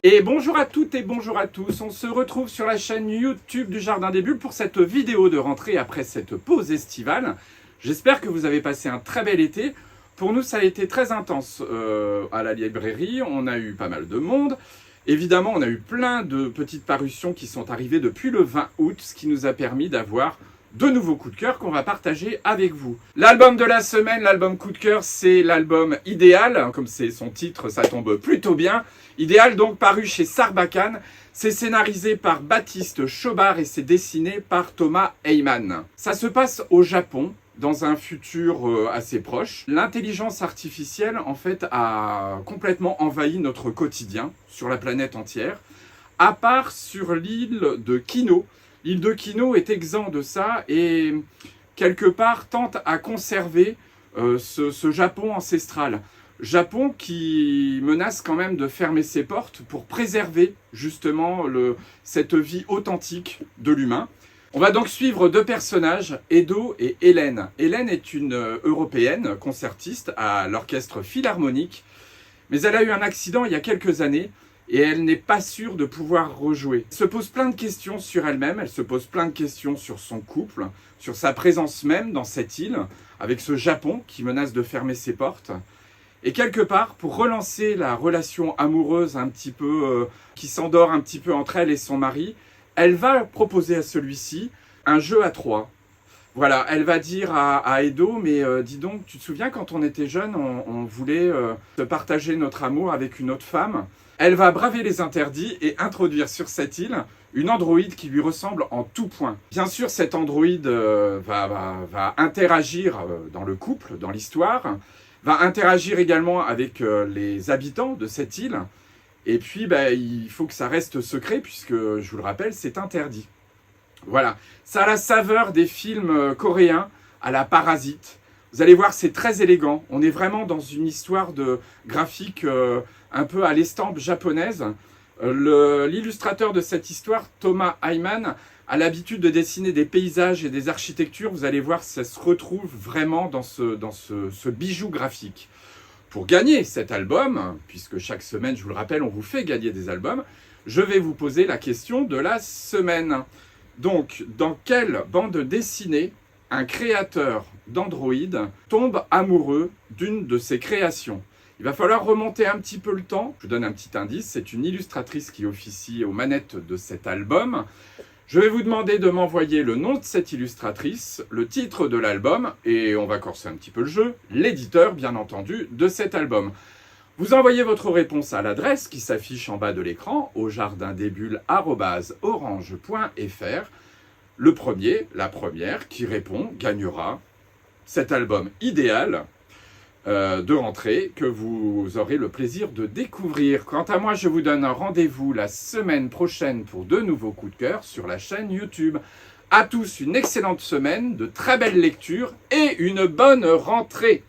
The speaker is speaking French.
Et bonjour à toutes et bonjour à tous, on se retrouve sur la chaîne YouTube du Jardin des Bulles pour cette vidéo de rentrée après cette pause estivale. J'espère que vous avez passé un très bel été. Pour nous, ça a été très intense à la librairie, on a eu pas mal de monde. Évidemment, on a eu plein de petites parutions qui sont arrivées depuis le 20 août, ce qui nous a permis d'avoir de nouveaux coups de cœur qu'on va partager avec vous. L'album de la semaine, l'album coup de cœur, c'est l'album Idéal. Comme c'est son titre, ça tombe plutôt bien. Idéal, donc, paru chez Sarbacane. C'est scénarisé par Baptiste Chobard et c'est dessiné par Thomas Heyman. Ça se passe au Japon, dans un futur assez proche. L'intelligence artificielle, en fait, a complètement envahi notre quotidien sur la planète entière, à part sur l'île de Kino. L'île de Kino est exempt de ça et, quelque part, tente à conserver ce Japon ancestral. Japon qui menace quand même de fermer ses portes pour préserver, justement, cette vie authentique de l'humain. On va donc suivre deux personnages, Edo et Hélène. Hélène est une Européenne concertiste à l'orchestre philharmonique, mais elle a eu un accident il y a quelques années et elle n'est pas sûre de pouvoir rejouer. Elle se pose plein de questions sur elle-même, elle se pose plein de questions sur son couple, sur sa présence même dans cette île, avec ce Japon qui menace de fermer ses portes. Et quelque part, pour relancer la relation amoureuse un petit peu, qui s'endort un petit peu entre elle et son mari, elle va proposer à celui-ci un jeu à trois. Voilà, elle va dire à Edo, mais dis donc, tu te souviens quand on était jeunes, on voulait se partager notre amour avec une autre femme. Elle va braver les interdits et introduire sur cette île une androïde qui lui ressemble en tout point. Bien sûr, cette androïde va interagir dans le couple, dans l'histoire, va interagir également avec les habitants de cette île. Et puis, il faut que ça reste secret, puisque, je vous le rappelle, c'est interdit. Voilà, ça a la saveur des films coréens à la Parasite. Vous allez voir, c'est très élégant. On est vraiment dans une histoire de graphique un peu à l'estampe japonaise. L'illustrateur de cette histoire, Thomas Heyman, a l'habitude de dessiner des paysages et des architectures. Vous allez voir, ça se retrouve vraiment dans ce bijou graphique. Pour gagner cet album, puisque chaque semaine, je vous le rappelle, on vous fait gagner des albums, je vais vous poser la question de la semaine. Donc, dans quelle bande dessinée un créateur d'Android tombe amoureux d'une de ses créations? Il va falloir remonter un petit peu le temps. Je vous donne un petit indice, c'est une illustratrice qui officie aux manettes de cet album. Je vais vous demander de m'envoyer le nom de cette illustratrice, le titre de l'album, et on va corser un petit peu le jeu, l'éditeur, bien entendu, de cet album. Vous envoyez votre réponse à l'adresse qui s'affiche en bas de l'écran, au jardindesbulles@orange.fr. Le premier, la première, qui répond, gagnera cet album idéal de rentrée que vous aurez le plaisir de découvrir. Quant à moi, je vous donne un rendez-vous la semaine prochaine pour de nouveaux coups de cœur sur la chaîne YouTube. À tous, une excellente semaine, de très belles lectures et une bonne rentrée.